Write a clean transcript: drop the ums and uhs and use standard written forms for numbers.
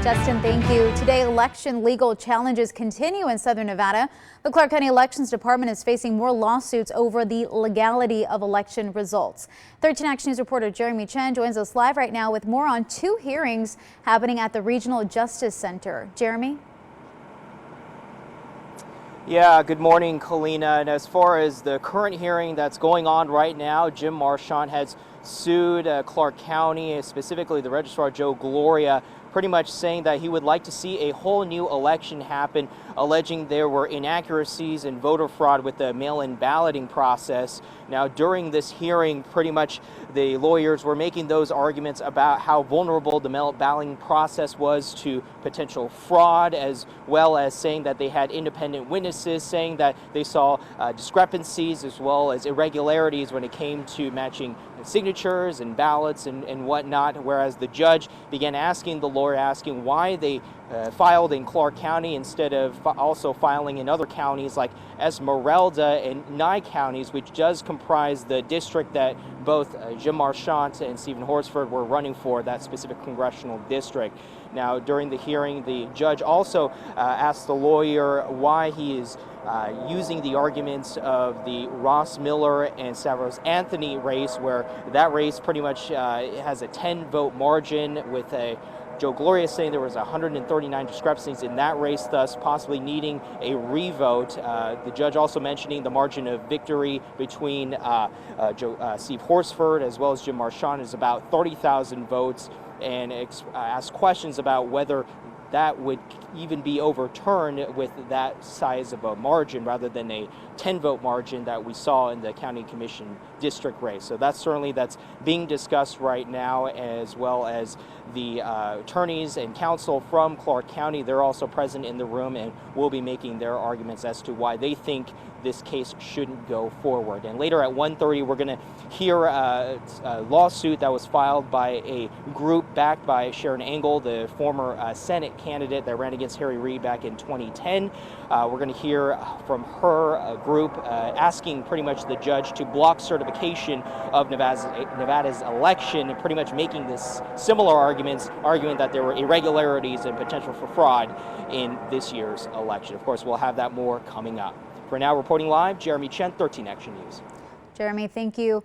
Justin, thank you. Today, election legal challenges continue in Southern Nevada. The Clark County Elections Department is facing more lawsuits over the legality of election results. 13 Action News reporter Jeremy Chen joins us live right now with more on two hearings happening at the Regional Justice Center. Jeremy? Yeah, good morning, Kalina. And as far as the current hearing that's going on right now, Jim Marchant has sued Clark County, specifically the Registrar Joe Gloria, pretty much saying that he would like to see a whole new election happen, alleging there were inaccuracies and voter fraud with the mail-in balloting process. Now, during this hearing, pretty much the lawyers were making those arguments about how vulnerable the mail-in balloting process was to potential fraud, as well as saying that they had independent witnesses saying that they saw discrepancies as well as irregularities when it came to matching signatures and ballots and whatnot, whereas the judge began asking the lawyer why they filed in Clark County instead of also filing in other counties like Esmeralda and Nye counties, which does comprise the district that both Jim Marchant and Stephen Horsford were running for, that specific congressional district. Now, during the hearing, the judge also asked the lawyer why he is using the arguments of the Ross Miller and Savros Anthony race, where that race pretty much has a 10-vote margin, with Joe Gloria saying there was 139 discrepancies in that race, thus possibly needing a revote. The judge also mentioning the margin of victory between Steve Horsford as well as Jim Marchant is about 30,000 votes, and asked questions about whether that would even be overturned with that size of a margin rather than a 10-vote margin that we saw in the county commission district race. So that's being discussed right now, as well as the attorneys and counsel from Clark County. They're also present in the room and will be making their arguments as to why they think this case shouldn't go forward. And later at 1:30, we're going to hear a lawsuit that was filed by a group backed by Sharon Angle, the former Senate candidate that ran against Harry Reid back in 2010. We're going to hear from her group asking pretty much the judge to block certification of Nevada's election, and pretty much making this similar arguments, arguing that there were irregularities and potential for fraud in this year's election. Of course, we'll have that more coming up. For now, reporting live, Jeremy Chen, 13 Action News. Jeremy, thank you.